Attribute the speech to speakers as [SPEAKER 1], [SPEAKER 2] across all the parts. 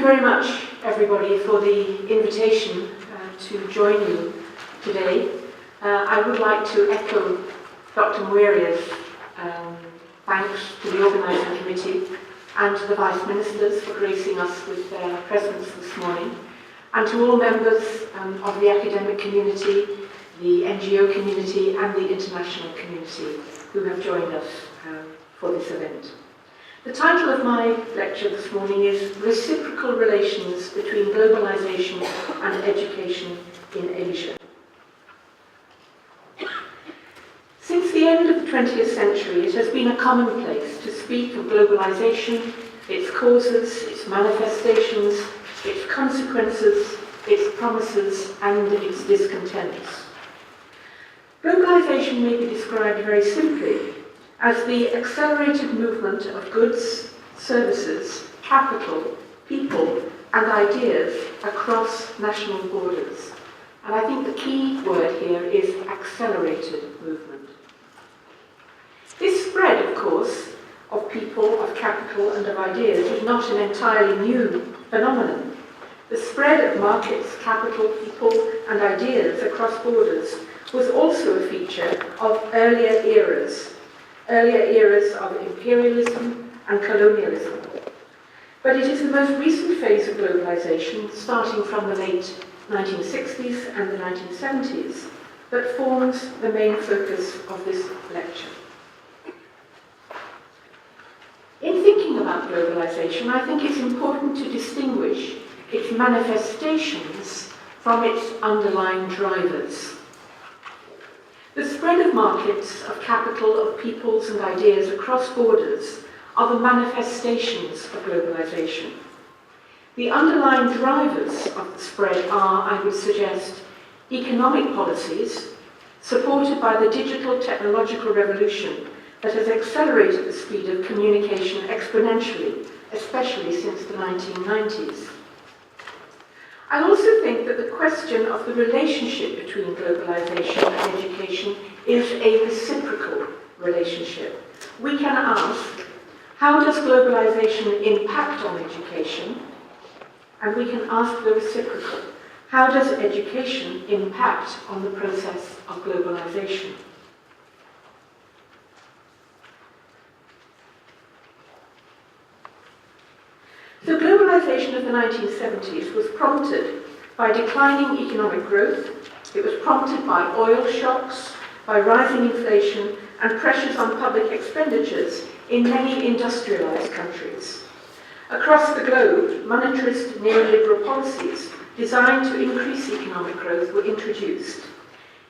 [SPEAKER 1] very much, everybody, for the invitation to join you today. I would like to echo Dr. Muiria's thanks to the organising committee and to the Vice Ministers for gracing us with their presence this morning, and to all members of the academic community, the NGO community and the international community who have joined us for this event. The title of my lecture this morning is Reciprocal Relations Between Globalization and Education in Asia. Since the end of the 20th century, it has been a commonplace to speak of globalization, its causes, its manifestations, its consequences, its promises, and its discontents. Globalization may be described very simply as the accelerated movement of goods, services, capital, people, and ideas across national borders. And I think the key word here is accelerated movement. This spread, of course, of people, of capital, and of ideas is not an entirely new phenomenon. The spread of markets, capital, people, and ideas across borders was also a feature of earlier eras of imperialism and colonialism. But it is the most recent phase of globalization, starting from the late 1960s and the 1970s, that forms the main focus of this lecture. In thinking about globalization, I think it's important to distinguish its manifestations from its underlying drivers. The spread of markets, of capital, of peoples and ideas across borders are the manifestations of globalization. The underlying drivers of the spread are, I would suggest, economic policies supported by the digital technological revolution that has accelerated the speed of communication exponentially, especially since the 1990s. I also think that the question of the relationship between globalization and education is a reciprocal relationship. We can ask, how does globalization impact on education? And we can ask the reciprocal, how does education impact on the process of globalization? The globalization of the 1970s was prompted by declining economic growth. It was prompted by oil shocks, by rising inflation, and pressures on public expenditures in many industrialized countries. Across the globe, monetarist neoliberal policies designed to increase economic growth were introduced.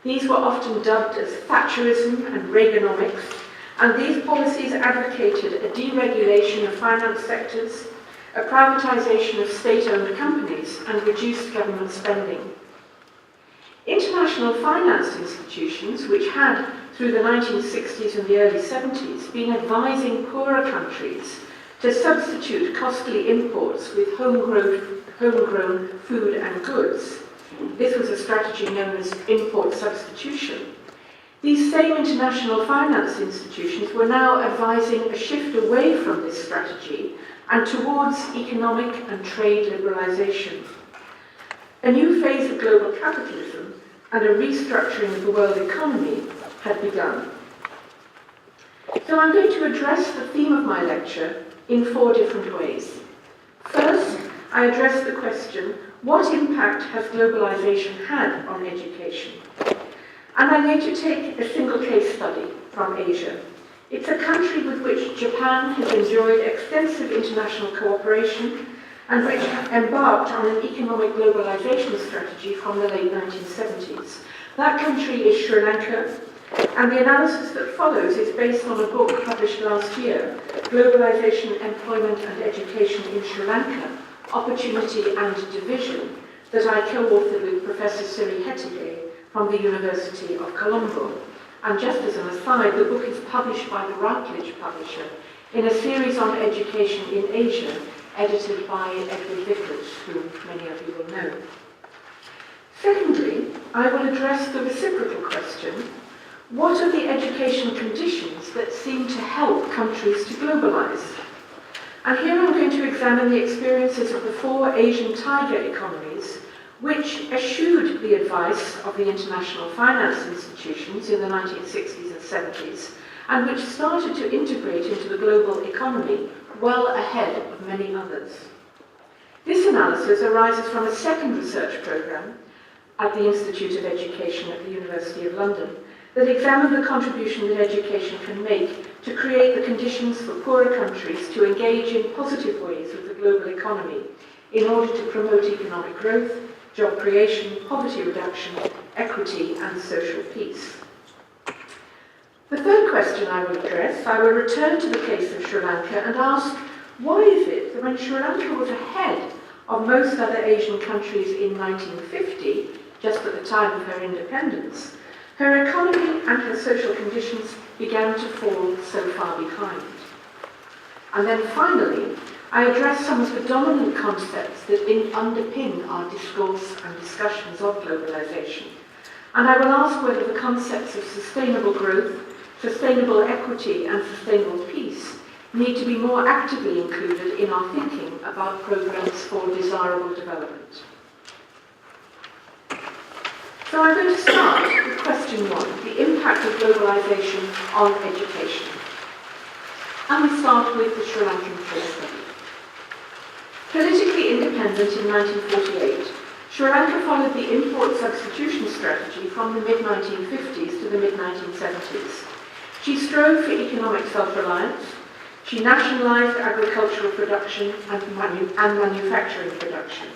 [SPEAKER 1] These were often dubbed as Thatcherism and Reaganomics, and these policies advocated a deregulation of finance sectors, a privatization of state-owned companies, and reduced government spending. International finance institutions, which had, through the 1960s and the early 70s, been advising poorer countries to substitute costly imports with homegrown food and goods. This was a strategy known as import substitution. These same international finance institutions were now advising a shift away from this strategy and towards economic and trade liberalization. A new phase of global capitalism and a restructuring of the world economy had begun. So I'm going to address the theme of my lecture in 4 different ways. First, I address the question, what impact has globalization had on education? And I'm going to take a single case study from Asia. It's a country with which Japan has enjoyed extensive international cooperation and which embarked on an economic globalization strategy from the late 1970s. That country is Sri Lanka, and the analysis that follows is based on a book published last year, Globalization, Employment and Education in Sri Lanka, Opportunity and Division, that I co-authored with Professor Siri Hettige from the University of Colombo. And just as an aside, the book is published by the Routledge publisher in a series on education in Asia, edited by Edward Vickers, whom many of you will know. Secondly, I will address the reciprocal question, what are the education conditions that seem to help countries to globalize? And here I'm going to examine the experiences of the 4 Asian tiger economies, which eschewed the advice of the international finance institutions in the 1960s and 70s, and which started to integrate into the global economy well ahead of many others. This analysis arises from a second research programme at the Institute of Education at the University of London that examined the contribution that education can make to create the conditions for poorer countries to engage in positive ways with the global economy in order to promote economic growth, job creation, poverty reduction, equity and social peace. The third question I will address, I will return to the case of Sri Lanka and ask, why is it that when Sri Lanka was ahead of most other Asian countries in 1950, just at the time of her independence, her economy and her social conditions began to fall so far behind? And then finally, I address some of the dominant concepts that underpin our discourse and discussions of globalization. And I will ask whether the concepts of sustainable growth, sustainable equity and sustainable peace need to be more actively included in our thinking about programs for desirable development. So I'm going to start with question 1, the impact of globalization on education. And we start with the Sri Lankan case study. Politically independent in 1948, Sri Lanka followed the import substitution strategy from the mid-1950s to the mid-1970s. She strove for economic self-reliance. She nationalised agricultural production and manufacturing production.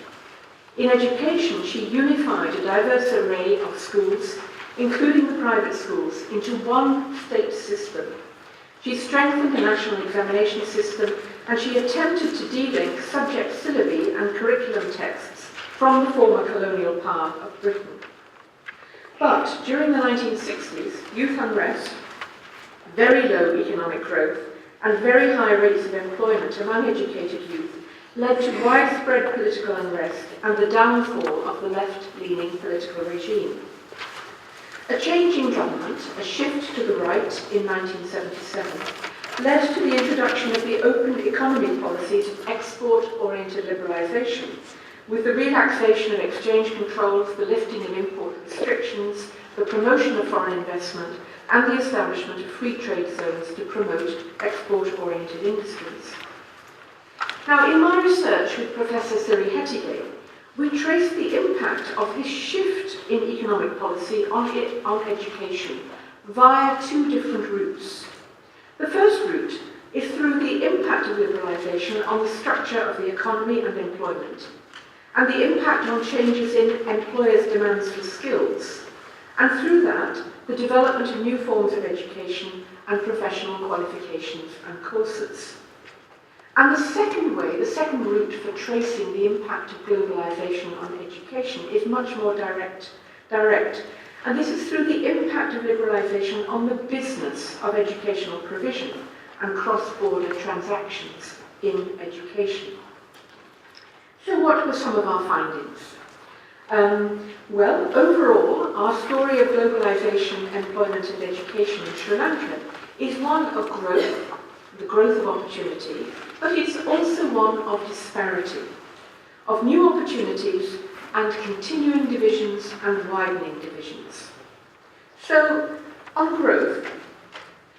[SPEAKER 1] In education, she unified a diverse array of schools, including the private schools, into one state system. She strengthened the national examination system, and she attempted to de-link subject syllabi and curriculum texts from the former colonial power of Britain. But during the 1960s, youth unrest, very low economic growth, and very high rates of employment among educated youth led to widespread political unrest and the downfall of the left-leaning political regime. A change in government, a shift to the right in 1977, led to the introduction of the open economy policies of export-oriented liberalisation, with the relaxation of exchange controls, the lifting of import restrictions, the promotion of foreign investment, and the establishment of free trade zones to promote export-oriented industries. Now, in my research with Professor Siri Hettige, we trace the impact of this shift in economic policy on education via 2 different routes. The first route is through the impact of liberalisation on the structure of the economy and employment, and the impact on changes in employers' demands for skills, and through that, the development of new forms of education and professional qualifications and courses. And the second way, the second route for tracing the impact of globalisation on education is much more direct, and this is through the impact of liberalisation on the business of educational provision and cross-border transactions in education. So what were some of our findings? Well, overall, our story of globalisation, employment and education in Sri Lanka is one of growth, the growth of opportunity, but it's also one of disparity, of new opportunities and continuing divisions and widening divisions. So, on growth,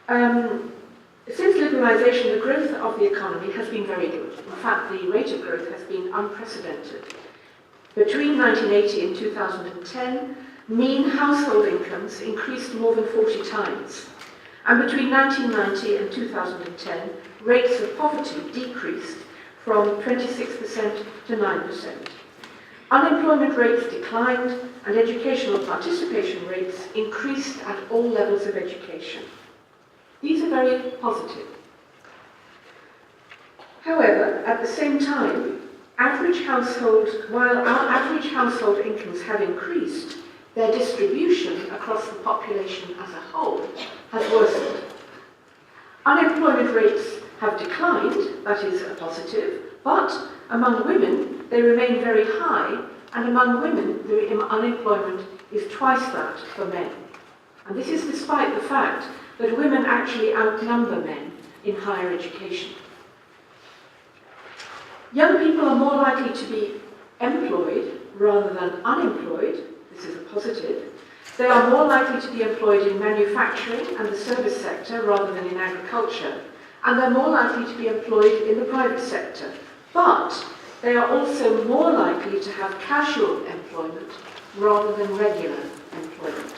[SPEAKER 1] since liberalisation, the growth of the economy has been very good. In fact, the rate of growth has been unprecedented. Between 1980 and 2010, mean household incomes increased more than 40 times. And between 1990 and 2010, rates of poverty decreased from 26% to 9%. Unemployment rates declined and educational participation rates increased at all levels of education. These are very positive. However, at the same time, while our average household incomes have increased, their distribution across the population as a whole has worsened. Unemployment rates have declined, that is a positive, but among women they remain very high, and among women the unemployment is twice that for men. And this is despite the fact that women actually outnumber men in higher education. Young people are more likely to be employed rather than unemployed. This is a positive. They are more likely to be employed in manufacturing and the service sector rather than in agriculture, and they're more likely to be employed in the private sector. But they are also more likely to have casual employment rather than regular employment.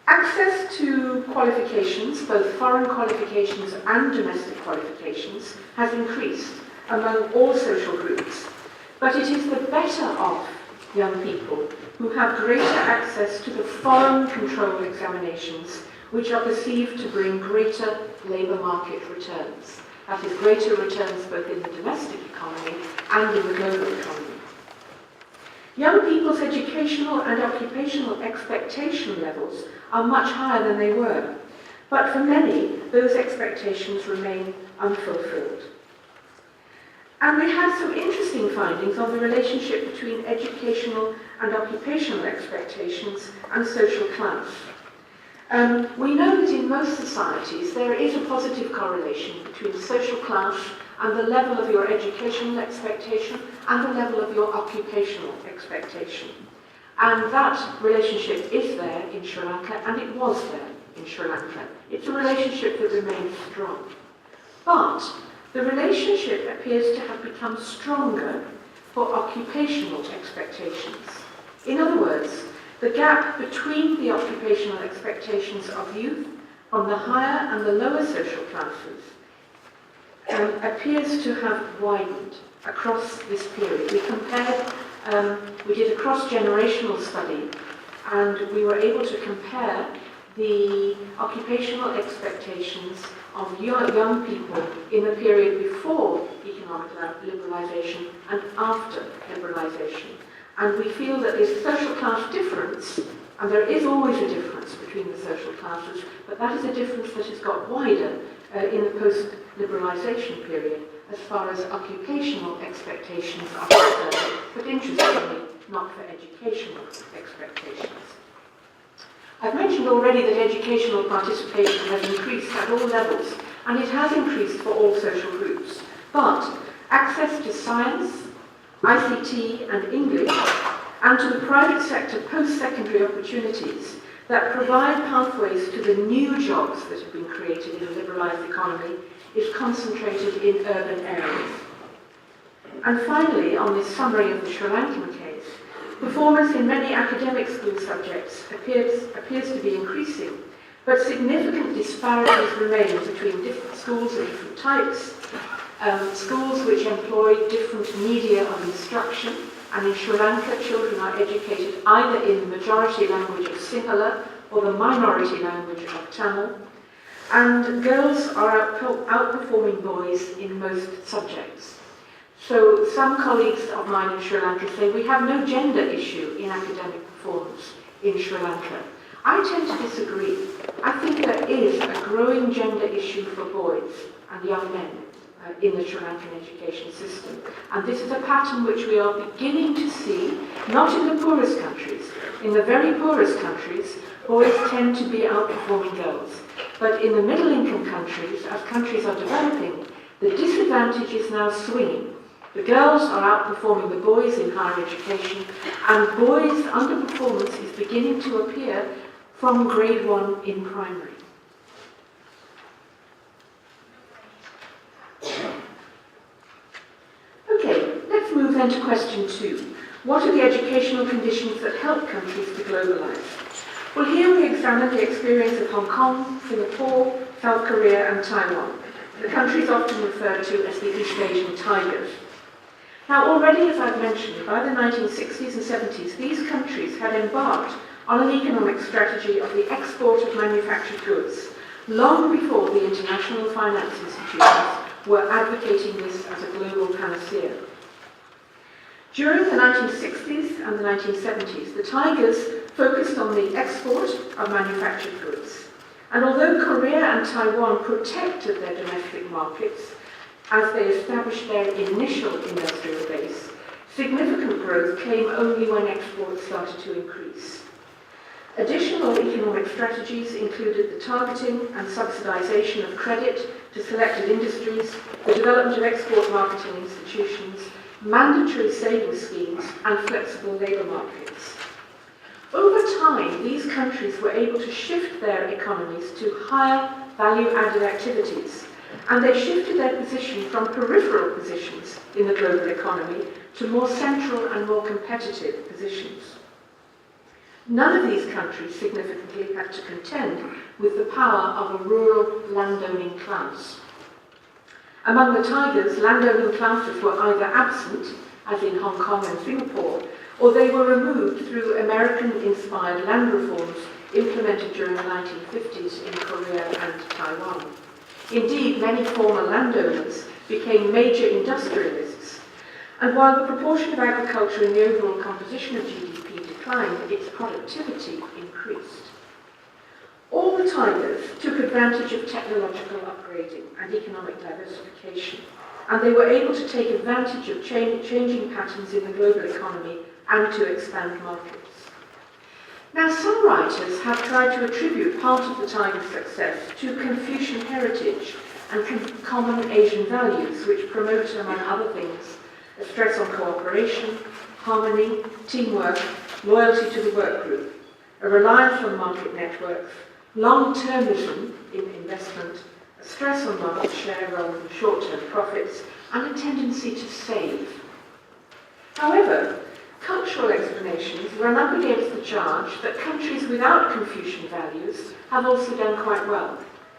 [SPEAKER 1] Access to qualifications, both foreign qualifications and domestic qualifications, has increased among all social groups, but it is the better off young people who have greater access to the foreign control examinations, which are perceived to bring greater labour market returns. That is, greater returns both in the domestic economy and in the global economy. Young people's educational and occupational expectation levels are much higher than they were, but for many, those expectations remain unfulfilled. And we had some interesting findings on the relationship between educational and occupational expectations and social class. We know that in most societies there is a positive correlation between social class and the level of your educational expectation and the level of your occupational expectation. And that relationship is there in Sri Lanka, and it was there in Sri Lanka. It's a relationship that remains strong. But the relationship appears to have become stronger for occupational expectations. In other words, the gap between the occupational expectations of youth from the higher and the lower social classes appears to have widened across this period. We did a cross-generational study, and we were able to compare the occupational expectations of young people in the period before economic liberalisation and after liberalisation. And we feel that this social class difference, and there is always a difference between the social classes, but that is a difference that has got wider in the post-liberalisation period as far as occupational expectations are concerned, but interestingly, not for educational expectations. I've mentioned already that educational participation has increased at all levels, and it has increased for all social groups. But access to science, ICT and English, and to the private sector post-secondary opportunities that provide pathways to the new jobs that have been created in a liberalised economy is concentrated in urban areas. And finally, on this summary of the Sri Lankan case, performance in many academic school subjects appears to be increasing, but significant disparities remain between different schools of different types, schools which employ different media of instruction, and in Sri Lanka children are educated either in the majority language of Sinhala or the minority language of Tamil, and girls are outperforming boys in most subjects. So some colleagues of mine in Sri Lanka say we have no gender issue in academic performance in Sri Lanka. I tend to disagree. I think there is a growing gender issue for boys and young men in the Sri Lankan education system. And this is a pattern which we are beginning to see, not in the poorest countries. In the very poorest countries, boys tend to be outperforming girls. But in the middle-income countries, as countries are developing, the disadvantage is now swinging. The girls are outperforming the boys in higher education, and boys' underperformance is beginning to appear from grade 1 in primary. Okay, let's move then to question 2. What are the educational conditions that help countries to globalise? Well, here we examine the experience of Hong Kong, Singapore, South Korea and Taiwan, the countries often referred to as the East Asian Tigers. Now, already, as I've mentioned, by the 1960s and 70s, these countries had embarked on an economic strategy of the export of manufactured goods, long before the international finance institutions were advocating this as a global panacea. During the 1960s and the 1970s, the Tigers focused on the export of manufactured goods. And although Korea and Taiwan protected their domestic markets as they established their initial industrial base, significant growth came only when exports started to increase. Additional economic strategies included the targeting and subsidization of credit to selected industries, the development of export marketing institutions, mandatory savings schemes, and flexible labour markets. Over time, these countries were able to shift their economies to higher value-added activities, and they shifted their position from peripheral positions in the global economy to more central and more competitive positions. None of these countries significantly had to contend with the power of a rural landowning class. Among the tigers, landowning classes were either absent, as in Hong Kong and Singapore, or they were removed through American-inspired land reforms implemented during the 1950s in Korea and Taiwan. Indeed, many former landowners became major industrialists, and while the proportion of agriculture in the overall composition of GDP declined, its productivity increased. All the tigers took advantage of technological upgrading and economic diversification, and they were able to take advantage of changing patterns in the global economy and to expand markets. Now, some writers have tried to attribute part of the tiger's success to Confucian heritage and common Asian values, which promote, among other things, a stress on cooperation, harmony, teamwork, loyalty to the work group, a reliance on market networks, long-termism in investment, a stress on market share rather than short-term profits, and a tendency to save. However, cultural explanations run up against the charge that countries without Confucian values have also done quite well.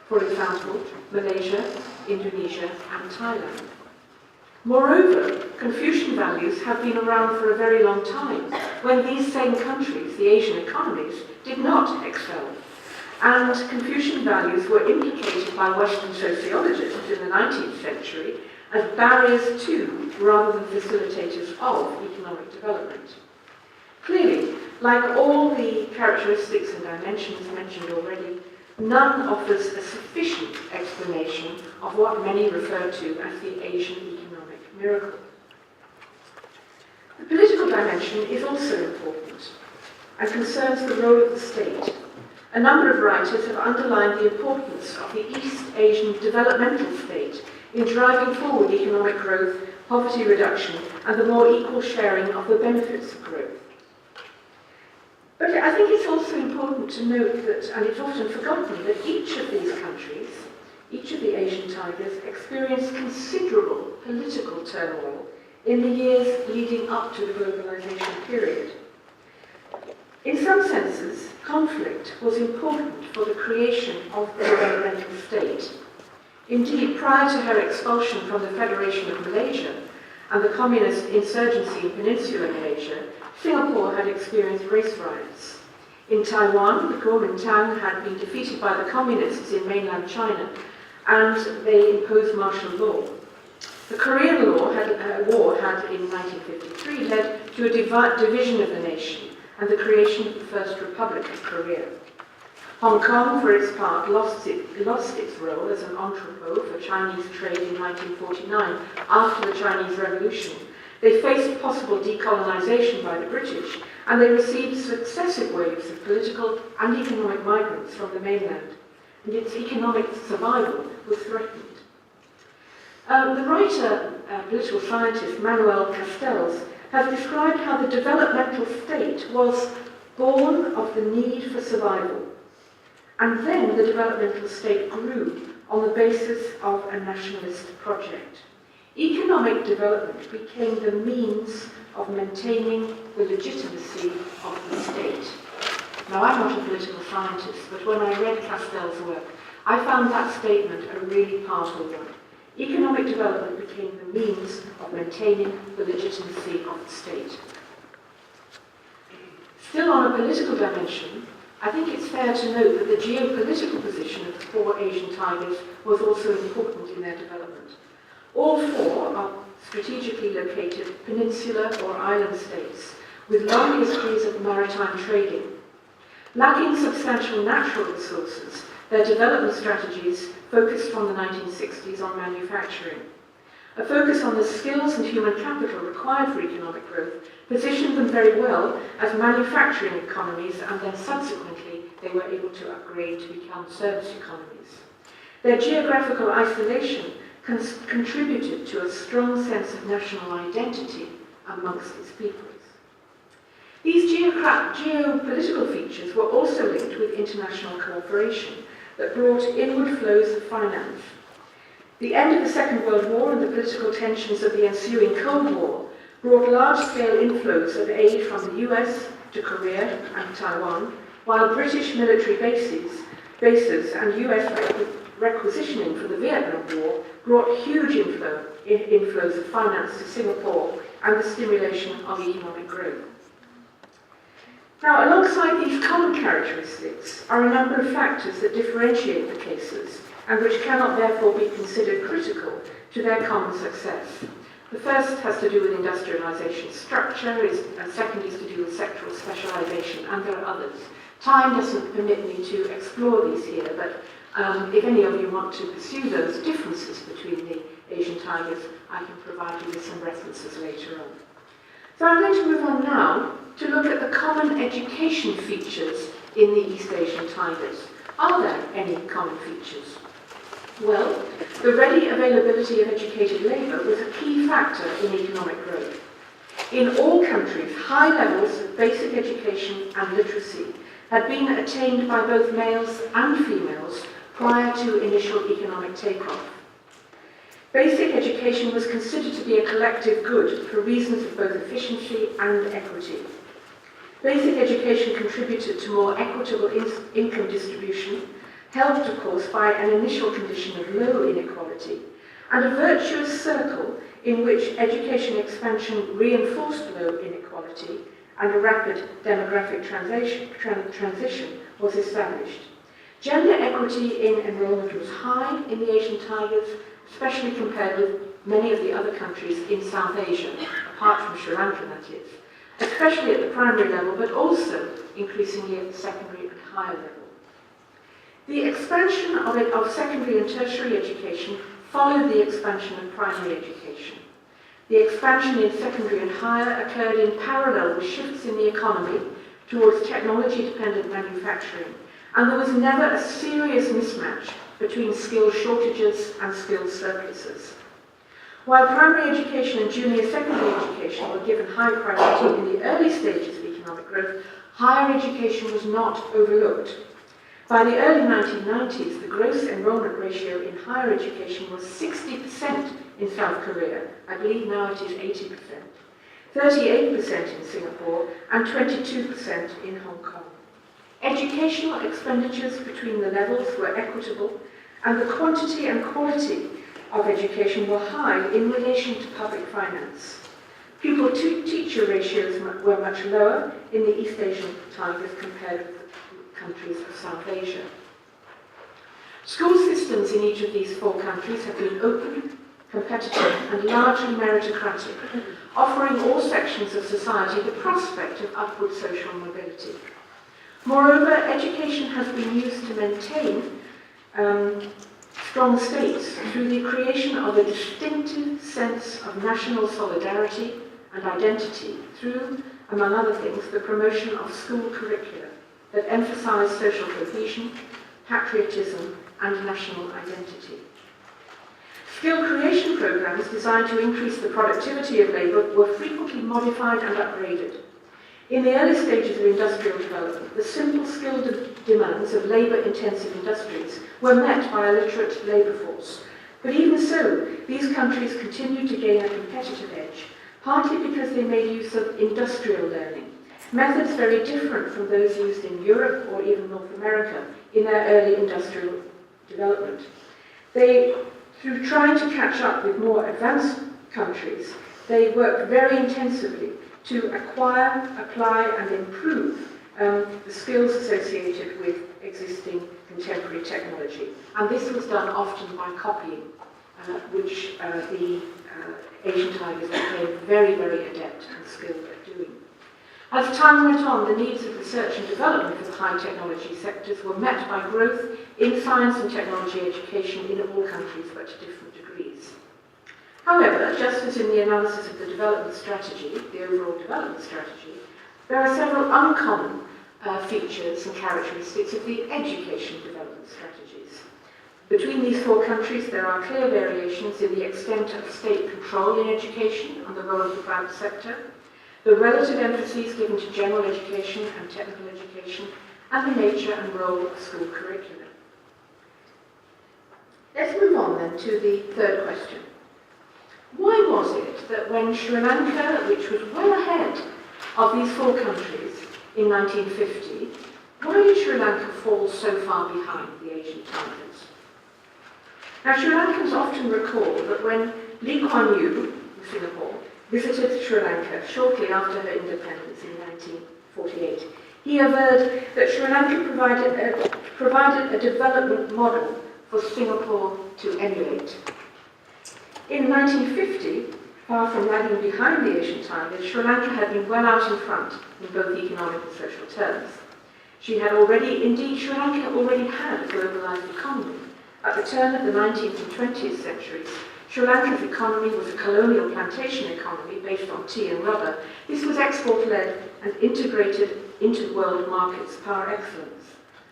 [SPEAKER 1] For example, Malaysia, Indonesia, and Thailand. Moreover, Confucian values have been around for a very long time, when these same countries, the Asian economies, did not excel. And Confucian values were implicated by Western sociologists in the 19th century as barriers to, rather than facilitators of, economic development. Clearly, like all the characteristics and dimensions mentioned already, none offers a sufficient explanation of what many refer to as the Asian economic miracle. The political dimension is also important and concerns the role of the state. A number of writers have underlined the importance of the East Asian developmental state in driving forward economic growth, poverty reduction, and the more equal sharing of the benefits of growth. But I think it's also important to note that, and it's often forgotten, that each of these countries, each of the Asian tigers, experienced considerable political turmoil in the years leading up to the globalization period. In some senses, conflict was important for the creation of the developmental state. Indeed, prior to her expulsion from the Federation of Malaysia and the communist insurgency in Peninsular Malaysia, Singapore had experienced race riots. In Taiwan, the Kuomintang had been defeated by the communists in mainland China, and they imposed martial law. The Korean War had in 1953 led to a division of the nation and the creation of the First Republic of Korea. Hong Kong, for its part, lost its role as an entrepot for Chinese trade in 1949 after the Chinese Revolution. They faced possible decolonization by the British, and they received successive waves of political and economic migrants from the mainland, and its economic survival was threatened. The writer, political scientist Manuel Castells, has described how the developmental state was born of the need for survival, and then the developmental state grew on the basis of a nationalist project. Economic development became the means of maintaining the legitimacy of the state. Now, I'm not a political scientist, but when I read Castell's work, I found that statement a really powerful one. Economic development became the means of maintaining the legitimacy of the state. Still on a political dimension, I think it's fair to note that the geopolitical position of the four Asian tigers was also important in their development. All four are strategically located peninsular or island states with long histories of maritime trading. Lacking substantial natural resources, their development strategies focused from the 1960s on manufacturing. A focus on the skills and human capital required for economic growth positioned them very well as manufacturing economies, and then subsequently they were able to upgrade to become service economies. Their geographical isolation contributed to a strong sense of national identity amongst its peoples. These geopolitical features were also linked with international cooperation that brought inward flows of finance. The end of the Second World War and the political tensions of the ensuing Cold War brought large-scale inflows of aid from the US to Korea and Taiwan, while British military bases and US requisitioning for the Vietnam War brought huge inflows of finance to Singapore and the stimulation of economic growth. Now, alongside these common characteristics are a number of factors that differentiate the cases and which cannot therefore be considered critical to their common success. The first has to do with industrialization structure, and second is to do with sectoral specialization, and there are others. Time doesn't permit me to explore these here, but if any of you want to pursue those differences between the Asian tigers, I can provide you with some references later on. So I'm going to move on now to look at the common education features in the East Asian tigers. Are there any common features? Well, the ready availability of educated labour was a key factor in economic growth. In all countries, high levels of basic education and literacy had been attained by both males and females prior to initial economic takeoff. Basic education was considered to be a collective good for reasons of both efficiency and equity. Basic education contributed to more equitable income distribution, helped, of course, by an initial condition of low inequality, and a virtuous circle in which education expansion reinforced low inequality and a rapid demographic transition was established. Gender equity in enrollment was high in the Asian tigers, especially compared with many of the other countries in South Asia, apart from Sri Lanka, that is, especially at the primary level, but also increasingly at the secondary and higher level. The expansion of secondary and tertiary education followed the expansion of primary education. The expansion in secondary and higher occurred in parallel with shifts in the economy towards technology-dependent manufacturing, and there was never a serious mismatch between skill shortages and skill surpluses. While primary education and junior secondary education were given high priority in the early stages of economic growth, higher education was not overlooked. By the early 1990s, the gross enrollment ratio in higher education was 60% in South Korea. I believe now it is 80%, 38% in Singapore, and 22% in Hong Kong. Educational expenditures between the levels were equitable, and the quantity and quality of education were high in relation to public finance. Pupil-to-teacher ratios were much lower in the East Asian tigers compared with countries of South Asia. School systems in each of these four countries have been open, competitive, and largely meritocratic, offering all sections of society the prospect of upward social mobility. Moreover, education has been used to maintain strong states through the creation of a distinctive sense of national solidarity and identity through, among other things, the promotion of school curricula that emphasize social cohesion, patriotism, and national identity. Skill creation programs designed to increase the productivity of labour were frequently modified and upgraded. In the early stages of industrial development, the simple skill demands of labour-intensive industries were met by a literate labour force. But even so, these countries continued to gain a competitive edge, partly because they made use of industrial learning, methods very different from those used in Europe or even North America in their early industrial development. Through trying to catch up with more advanced countries, they worked very intensively to acquire, apply, and improve the skills associated with existing contemporary technology. And this was done often by copying, which the Asian tigers became very, very adept and skilled at doing. As time went on, the needs of research and development for the high technology sectors were met by growth in science and technology education in all countries, but to different degrees. However, just as in the analysis of the development strategy, the overall development strategy, there are several uncommon features and characteristics of the education development strategies. Between these four countries, there are clear variations in the extent of state control in education and the role of the private sector, the relative emphases given to general education and technical education, and the nature and role of school curricula. Let's move on then to the third question. Why was it that when Sri Lanka, which was well ahead of these four countries in 1950, why did Sri Lanka fall so far behind the Asian tigers? Now, Sri Lankans often recall that when Lee Kuan Yew, of Singapore, visited Sri Lanka shortly after her independence in 1948, he averred that Sri Lanka provided a development model for Singapore to emulate. In 1950, far from lagging behind the Asian tigers, Sri Lanka had been well out in front in both economic and social terms. Sri Lanka already had a globalized economy. At the turn of the 19th and 20th centuries, Sri Lanka's economy was a colonial plantation economy based on tea and rubber. This was export-led and integrated into world markets par excellence.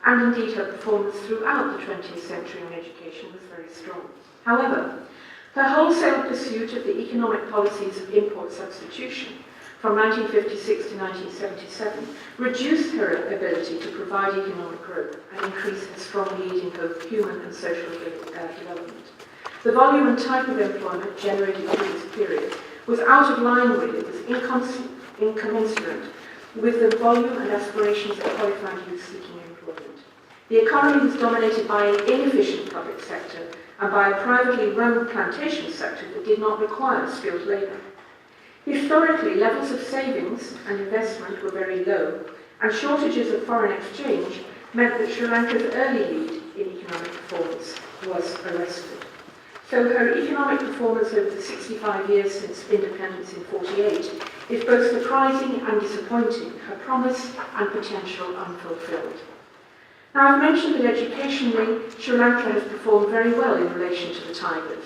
[SPEAKER 1] And indeed, her performance throughout the 20th century in education was very strong. However, her wholesale pursuit of the economic policies of import substitution from 1956 to 1977 reduced her ability to provide economic growth and increase her strong lead in both human and social development. The volume and type of employment generated through this period was out of line with, it was incommensurate with the volume and aspirations of qualified youth seeking employment. The economy was dominated by an inefficient public sector and by a privately run plantation sector that did not require skilled labour. Historically, levels of savings and investment were very low, and shortages of foreign exchange meant that Sri Lanka's early lead in economic performance was arrested. So her economic performance over the 65 years since independence in 1948 is both surprising and disappointing, her promise and potential unfulfilled. Now, I've mentioned that educationally, Sri Lanka has performed very well in relation to the tigers,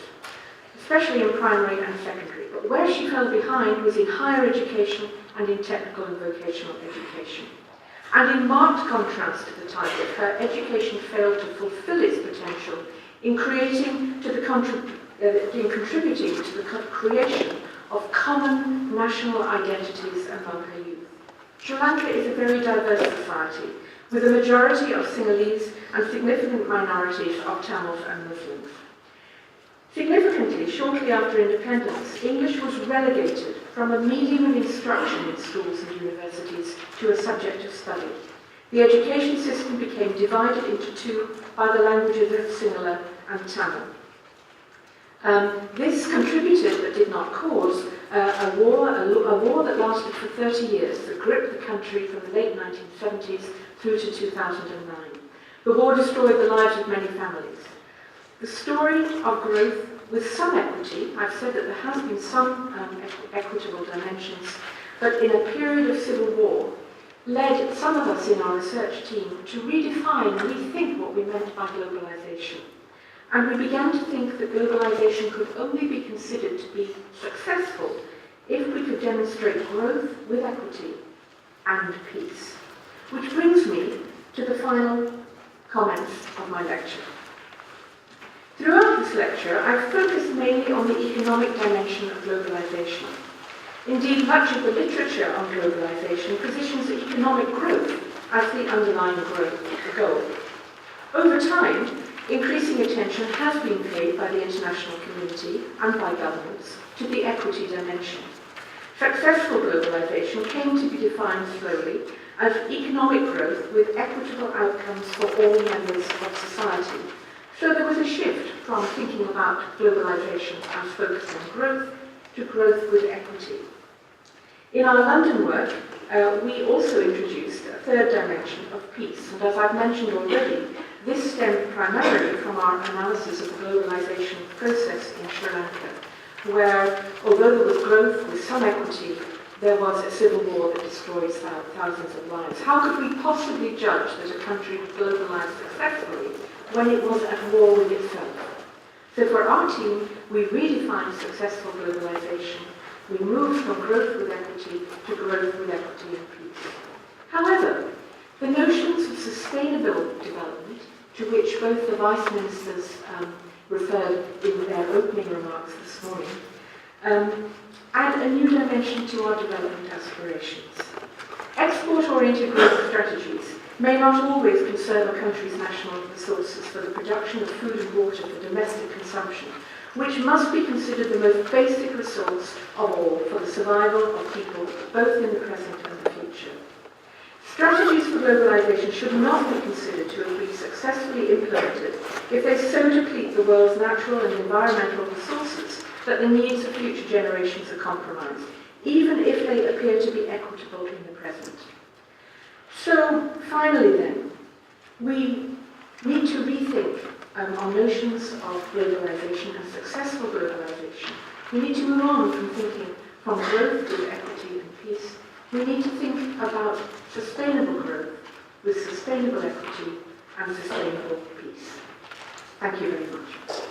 [SPEAKER 1] especially in primary and secondary, but where she fell behind was in higher education and in technical and vocational education. And in marked contrast to the tigers, her education failed to fulfill its potential in contributing to the creation of common national identities among her youth. Sri Lanka is a very diverse society, with a majority of Sinhalese and significant minorities of Tamils and Muslims. Significantly, shortly after independence, English was relegated from a medium of instruction in schools and universities to a subject of study. The education system became divided into two by the languages of Sinhala and Tamil. This contributed, but did not cause, a war that lasted for 30 years, that gripped the country from the late 1970s through to 2009. The war destroyed the lives of many families. The story of growth with some equity, I've said that there has been some equitable dimensions, but in a period of civil war, led some of us in our research team to redefine and rethink what we meant by globalization. And we began to think that globalization could only be considered to be successful if we could demonstrate growth with equity and peace. Which brings me to the final comments of my lecture. Throughout this lecture, I've focused mainly on the economic dimension of globalization. Indeed, much of the literature on globalization positions economic growth as the underlying growth goal. Over time, increasing attention has been paid by the international community and by governments to the equity dimension. Successful globalization came to be defined slowly as economic growth with equitable outcomes for all members of society. So there was a shift from thinking about globalization as focused on growth to growth with equity. In our London work, we also introduced a third dimension of peace, and as I've mentioned already, this stemmed primarily from our analysis of the globalization process in Sri Lanka, where, although there was growth with some equity, there was a civil war that destroys thousands of lives. How could we possibly judge that a country would globalize successfully when it was at war with itself? So for our team, we redefined successful globalization. We moved from growth with equity to growth with equity and peace. However, the notions of sustainable development, to which both the Vice Ministers referred in their opening remarks this morning, add a new dimension to our development aspirations. Export-oriented growth strategies may not always conserve a country's national resources for the production of food and water for domestic consumption, which must be considered the most basic resource of all for the survival of people both in the present and the future. Strategies for globalization should not be considered to have been successfully implemented if they so deplete the world's natural and environmental resources that the needs of future generations are compromised, even if they appear to be equitable in the present. So, finally then, we need to rethink our notions of globalization and successful globalization. We need to move on from thinking from growth to equity and peace. We need to think about sustainable growth with sustainable equity and sustainable peace. Thank you very much.